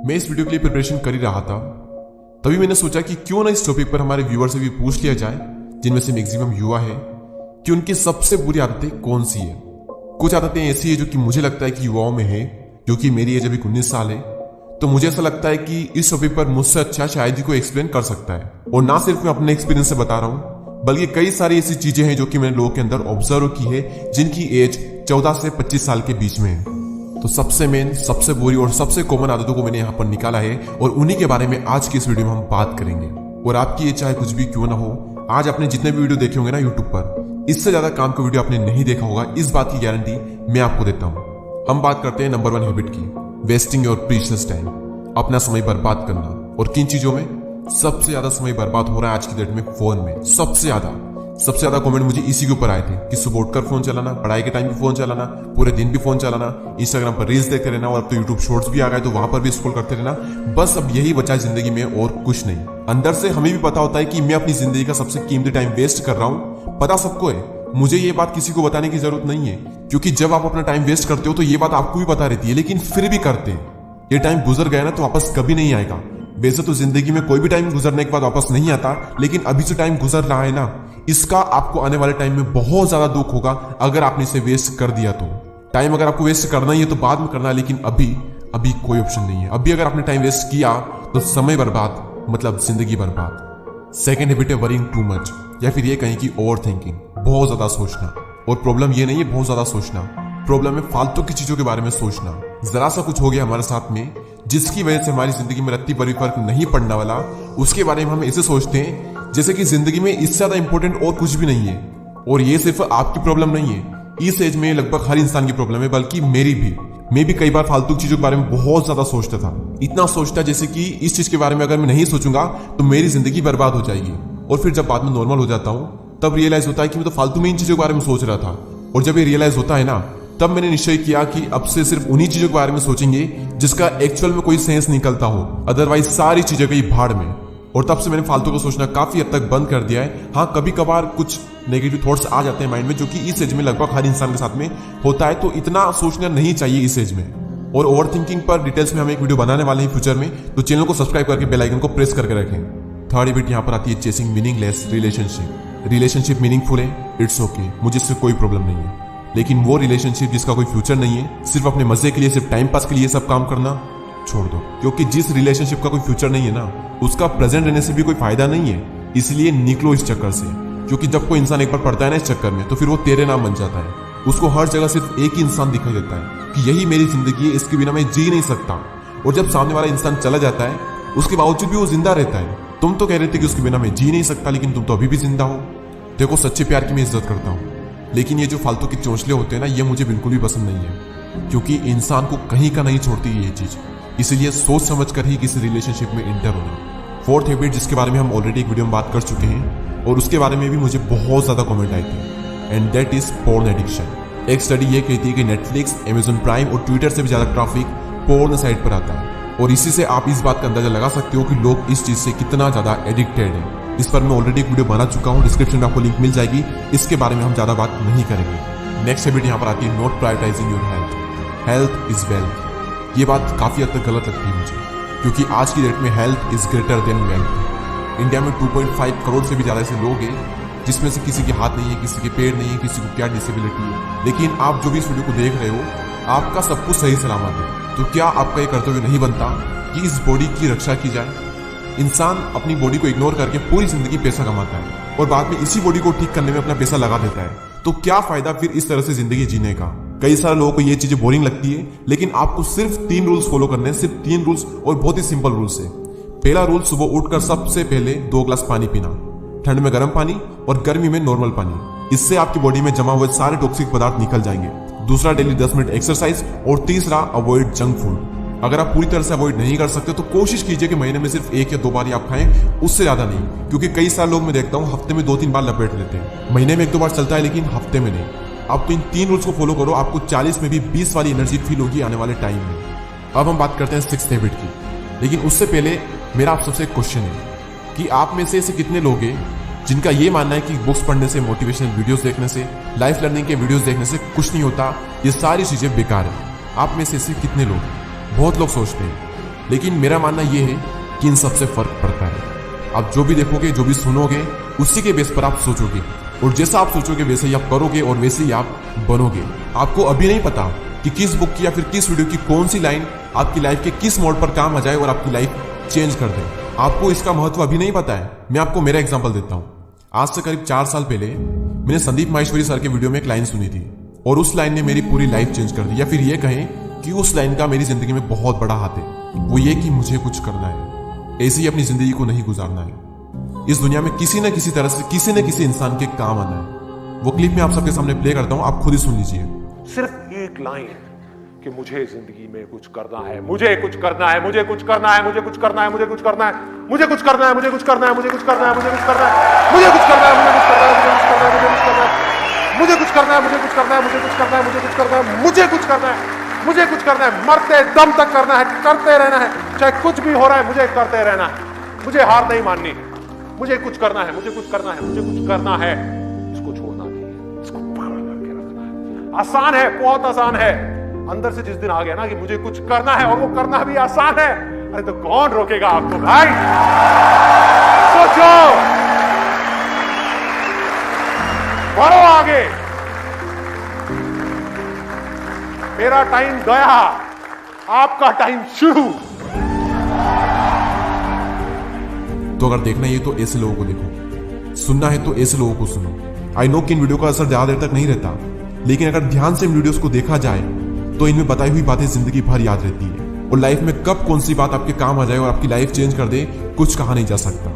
मैं इस वीडियो के लिए प्रिपरेशन कर ही रहा था, तभी मैंने सोचा कि क्यों ना इस टॉपिक पर हमारे व्यूअर से भी पूछ लिया जाए, जिनमें से मैक्सिमम युवा है, कि उनकी सबसे बुरी आदतें कौन सी है। कुछ आदतें ऐसी है जो कि मुझे लगता है कि युवाओं में है, क्योंकि मेरी एज अभी 19 साल है, तो मुझे ऐसा लगता है कि इस टॉपिक पर मुझसे अच्छा शायद ही कोई एक्सप्लेन कर सकता है। और ना सिर्फ मैं अपने एक्सपीरियंस से बता रहा हूं, बल्कि कई सारी ऐसी चीजें हैं जो कि मैंने लोगों के अंदर ऑब्जर्व की है, जिनकी एज 14 से 25 साल के बीच में है। तो सबसे मेन, सबसे बुरी और सबसे कॉमन आदतों को मैंने यहाँ पर निकाला है और उन्हीं के बारे में आज की इस वीडियो में हम बात करेंगे। और आपकी ये चाहे कुछ भी क्यों ना हो, आज आपने जितने भी वीडियो देखे होंगे ना यूट्यूब पर, इससे ज्यादा काम का वीडियो आपने नहीं देखा होगा, इस बात की गारंटी मैं आपको देता हूँ। हम बात करते हैं नंबर 1 हैबिट की, वेस्टिंग योर प्रीशियस टाइम, अपना समय बर्बाद करना। और किन चीजों में? सबसे ज्यादा समय बर्बाद हो रहा है आज की डेट में फोन में। सबसे ज्यादा कमेंट मुझे इसी के ऊपर आए थे कि सुबह उठकर फोन चलाना, पढ़ाई के टाइम भी फोन चलाना, पूरे दिन भी फोन चलाना, इंस्टाग्राम पर रील्स देखते रहना, और अब तो यूट्यूब शॉर्ट्स भी आ गए तो वहां पर भी स्क्रॉल करते रहना। बस अब यही बचा है जिंदगी में और कुछ नहीं। अंदर से हमें भी पता होता है कि मैं अपनी जिंदगी का सबसे कीमती टाइम वेस्ट कर रहा हूँ, पता सबको है। मुझे ये बात किसी को बताने की जरूरत नहीं है, क्योंकि जब आप अपना टाइम वेस्ट करते हो तो ये बात आपको भी पता रहती है, लेकिन फिर भी करते हैं। ये टाइम गुजर गया ना तो वापस कभी नहीं आएगा। वैसे तो जिंदगी में कोई भी टाइम गुजरने के बाद वापस नहीं आता, लेकिन अभी जो टाइम गुजर रहा है ना, इसका आपको आने वाले टाइम में बहुत ज्यादा दुख होगा अगर आपने इसे वेस्ट कर दिया तो। टाइम अगर आपको वेस्ट करना ही है तो बाद में करना, लेकिन अभी कोई ऑप्शन नहीं है। अभी अगर आपने टाइम वेस्ट किया तो समय बर्बाद, मतलब जिंदगी बर्बाद। सेकेंड हैबिट है वरिंग टू मच, या फिर ये कहें कि ओवर थिंकिंग, बहुत ज्यादा सोचना। और प्रॉब्लम ये नहीं है बहुत ज्यादा सोचना, प्रॉब्लम है फालतू की चीजों के बारे में सोचना। जरा सा कुछ हो गया हमारे साथ में जिसकी वजह से हमारी जिंदगी में रत्ती भर भी फर्क नहीं पड़ने वाला, उसके बारे में हम ऐसे सोचते हैं जैसे कि जिंदगी में इससे ज्यादा इंपॉर्टेंट और कुछ भी नहीं है। और ये सिर्फ आपकी प्रॉब्लम नहीं है, इस एज में लगभग हर इंसान की प्रॉब्लम है, बल्कि मेरी भी। मैं भी कई बार फालतू चीजों के बारे में बहुत ज्यादा सोचता था, इतना सोचता जैसे कि इस चीज के बारे में अगर मैं नहीं सोचूंगा तो मेरी जिंदगी बर्बाद हो जाएगी। और फिर जब बाद में नॉर्मल हो जाता हूँ तब रियलाइज होता है कि मैं तो फालतू में इन चीजों के बारे में सोच रहा था। और जब ये रियलाइज होता है ना, तब मैंने निश्चय किया कि अब से सिर्फ उन्हीं चीजों के बारे में सोचेंगे जिसका एक्चुअल में कोई सेंस निकलता हो, अदरवाइज सारी चीजें गई भाड़ में। और तब से मैंने फालतू को सोचना काफी हद तक बंद कर दिया है। हाँ, कभी कभार कुछ नेगेटिव थॉट्स आ जाते हैं माइंड में, जो कि इस एज में लगभग हर इंसान के साथ में होता है, तो इतना सोचना नहीं चाहिए इस एज में। और ओवर थिंकिंग पर डिटेल्स में हम एक वीडियो बनाने वाले हैं फ्यूचर में, तो चैनल को सब्सक्राइब करके बेल आइकन को प्रेस करके रखें। थर्ड हैबिट यहाँ पर आती है चेसिंग मीनिंगलेस रिलेशनशिप मेनिंगफुल है, इट्स ओके, मुझे इससे कोई प्रॉब्लम नहीं है, लेकिन वो रिलेशनशिप जिसका कोई फ्यूचर नहीं है, सिर्फ अपने मजे के लिए, सिर्फ टाइम पास के लिए सब काम करना छोड़ दो। क्योंकि जिस रिलेशनशिप का कोई फ्यूचर नहीं है ना, उसका प्रेजेंट रहने से भी कोई फायदा नहीं है। इसलिए निकलो इस चक्कर से, क्योंकि जब कोई इंसान एक बार पड़ता है ना इस चक्कर में, तो फिर वो तेरे नाम बन जाता है। उसको हर जगह सिर्फ एक ही इंसान दिखाई देता है कि यही मेरी जिंदगी है, इसके बिना मैं जी नहीं सकता। और जब सामने वाला इंसान चला जाता है, उसके बावजूद भी वो जिंदा रहता है। तुम तो कह रहे थे कि उसके बिना मैं जी नहीं सकता, लेकिन तुम तो अभी भी जिंदा हो। देखो, सच्चे प्यार की मैं इज्जत करता हूँ, लेकिन ये जो फालतू के चौंचले होते हैं ना, ये मुझे बिल्कुल भी पसंद नहीं है, क्योंकि इंसान को कहीं का नहीं छोड़ती ये चीज। इसलिए सोच समझ कर ही किसी रिलेशनशिप में इंटर होना। फोर्थ हैबिट, जिसके बारे में हम ऑलरेडी एक वीडियो में बात कर चुके हैं, और उसके बारे में भी मुझे बहुत ज्यादा कमेंट आए थे, and that is porn addiction. एक स्टडी ये कहती है कि नेटफ्लिक्स, अमेजॉन प्राइम और ट्विटर से भी ज्यादा ट्रैफिक पोर्न साइट पर आता है। और इसी से आप इस बात का अंदाजा लगा सकते हो कि लोग इस चीज से कितना ज्यादा एडिक्टेड है। इस पर मैं ऑलरेडी एक वीडियो बना चुका हूँ, डिस्क्रिप्शन में आपको लिंक मिल जाएगी, इसके बारे में हम ज्यादा बात नहीं करेंगे। नेक्स्ट हैबिट यहाँ पर आती है not prioritising your health. Health is wealth. ये बात काफी हद तक गलत लगती है मुझे, क्योंकि आज की डेट में health is greater than wealth. India में 2.5 करोड़ से भी ज्यादा ऐसे लोग हैं जिसमें से किसी के हाथ नहीं है, किसी के पैर नहीं है, किसी को क्या डिसेबिलिटी है, लेकिन आप जो भी इस वीडियो को देख रहे हो, आपका सब कुछ सही सलामत है। तो क्या आपका ये कर्तव्य नहीं बनता कि इस बॉडी की रक्षा की जाए? इंसान अपनी बॉडी को इग्नोर करके पूरी जिंदगी पैसा कमाता है और बाद में इसी बॉडी को ठीक करने में अपना पैसा लगा देता है, तो क्या फायदा फिर इस तरह से जिंदगी जीने का? कई सारे लोगों को ये चीजें बोरिंग लगती है, लेकिन आपको सिर्फ 3 रूल्स फॉलो करने हैं, सिर्फ 3 रूल्स, और बहुत ही सिंपल रूल्स है। पहला रूल, सुबह उठकर सबसे पहले 2 ग्लास पानी पीना, ठंड में गर्म पानी और गर्मी में नॉर्मल पानी। इससे आपकी बॉडी में जमा हुए सारे टॉक्सिक पदार्थ निकल जाएंगे। दूसरा, डेली 10 मिनट एक्सरसाइज। और तीसरा, अवॉइड जंक फूड। अगर आप पूरी तरह से अवॉइड नहीं कर सकते तो कोशिश कीजिए कि महीने में सिर्फ 1 या 2 बार ही आप खाएं, उससे ज्यादा नहीं, क्योंकि कई सारे लोग मैं देखता हूं हफ्ते में 2-3 बार लपेट लेते हैं। महीने में 1-2 बार चलता है, लेकिन हफ्ते में नहीं। आप तो इन 3 रूल्स को फॉलो करो, आपको 40 में भी 20 वाली एनर्जी फील होगी आने वाले टाइम में। अब हम बात करते हैं 6th हैबिट की, लेकिन उससे पहले मेरा आप सबसे एक क्वेश्चन है कि आप में से ऐसे कितने लोग हैं जिनका ये मानना है कि बुक्स पढ़ने से, मोटिवेशनल वीडियोस देखने से, लाइफ लर्निंग के वीडियोस देखने से कुछ नहीं होता, ये सारी चीजें बेकार है। आप में से ऐसे कितने लोग? बहुत लोग सोचते हैं, लेकिन मेरा मानना यह है कि इन सबसे फर्क पड़ता है। आप जो भी देखोगे, जो भी सुनोगे, उसी के बेस पर आप सोचोगे, और जैसा आप सोचोगे वैसे ही आप करोगे और वैसे ही आप बनोगे। आपको अभी नहीं पता कि किस बुक की या फिर किस वीडियो की कौन सी लाइन आपकी लाइफ के किस मोड़ पर काम आ जाए और आपकी लाइफ चेंज कर दे। आपको इसका महत्व अभी नहीं पता है। मैं आपको मेरा एग्जांपल देता हूं। आज से करीब 4 साल पहले मैंने संदीप माहेश्वरी सर के वीडियो में एक लाइन सुनी थी और उस लाइन ने मेरी पूरी लाइफ चेंज कर दी, या फिर ये कहें कि उस लाइन का मेरी जिंदगी में बहुत बड़ा हाथ है। वो ये कि मुझे कुछ करना है, ऐसे ही अपनी जिंदगी को नहीं गुजारना है। इस दुनिया में किसी न किसी तरह से किसी न किसी इंसान के काम आना है। वो क्लिप मैं आप सबके सामने प्ले करता हूं, आप खुद ही सुन लीजिए। सिर्फ एक लाइन कि मुझे जिंदगी में कुछ करना है, मुझे कुछ करना है, मुझे कुछ करना है, मुझे कुछ करना है, मुझे कुछ करना है, मुझे कुछ करना है, मुझे कुछ करना है, मुझे कुछ करना है, मुझे कुछ करना है, मुझे कुछ करना है, मुझे कुछ करना है, मुझे कुछ करना है, मुझे कुछ करना है, मुझे कुछ करना है, मुझे कुछ करना है, मुझे कुछ करना है, मुझे कुछ करना है, मरते दम तक करना है, करते रहना है, चाहे कुछ भी हो रहा है, मुझे करते रहना है, मुझे हार नहीं माननी, मुझे कुछ करना है, मुझे कुछ करना है, मुझे कुछ करना है। इसको छोड़ना नहीं है, इसको पकड़ करके रखना है। आसान है, बहुत आसान है। अंदर से जिस दिन आ गया ना कि मुझे कुछ करना है और वो करना भी आसान है, अरे तो कौन रोकेगा आपको भाई? सोचो, बढ़ो आगे। मेरा टाइम गया, आपका टाइम शुरू। तो अगर देखना है तो ऐसे लोगों को देखो, सुनना है तो ऐसे लोगों को सुनो। आई नो कि इन वीडियो का असर ज्यादा देर तक नहीं रहता, लेकिन अगर ध्यान से इन वीडियोस को देखा जाए तो इनमें बताई हुई बातें जिंदगी भर याद रहती है, और लाइफ में कब कौन सी बात आपके काम आ जाए और आपकी लाइफ चेंज कर दे, कुछ कहा नहीं जा सकता।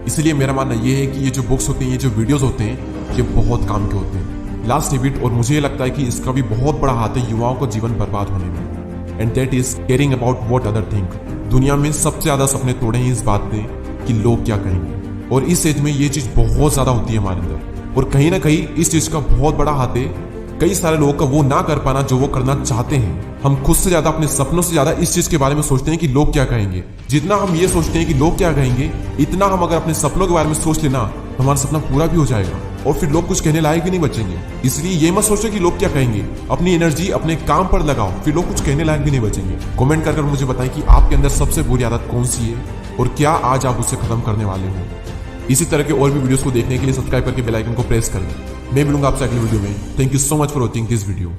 इसलिए मेरा मानना यह है कि ये जो बुक्स होते हैं, ये जो वीडियोस होते हैं, ये बहुत काम के होते हैं। लास्ट हैबिट, और मुझे लगता है कि इसका भी बहुत बड़ा हाथ है युवाओं को जीवन बर्बाद होने में, and that is caring about what other think. दुनिया में सबसे ज्यादा सपने तोड़े हैं इस बात ने कि लोग क्या कहेंगे, और इस एज में ये चीज बहुत ज्यादा होती है हमारे अंदर, और कहीं ना कहीं इस चीज का बहुत बड़ा हाथ है कई सारे लोगों का वो ना कर पाना जो वो करना चाहते हैं। हम खुद से ज्यादा, अपने सपनों से ज्यादा इस चीज के बारे में सोचते हैं कि लोग क्या कहेंगे। जितना हम ये सोचते हैं कि लोग क्या कहेंगे, इतना हम अगर अपने सपनों के बारे में सोच लेना, हमारा सपना पूरा भी हो जाएगा और फिर लोग कुछ कहने लायक भी नहीं बचेंगे। इसलिए ये मत सोचो कि लोग क्या कहेंगे, अपनी एनर्जी अपने काम पर लगाओ, फिर लोग कुछ कहने लायक भी नहीं बचेंगे। कमेंट कर मुझे बताएं कि आपके अंदर सबसे बुरी आदत कौन सी है और क्या आज आप उसे खत्म करने वाले हो। इसी तरह के और भी वीडियोस को देखने के लिए सब्सक्राइब करके बेल आइकन को प्रेस करें। मैं मिलूंगा आपसे अगले वीडियो में। Thank you so much for watching this video.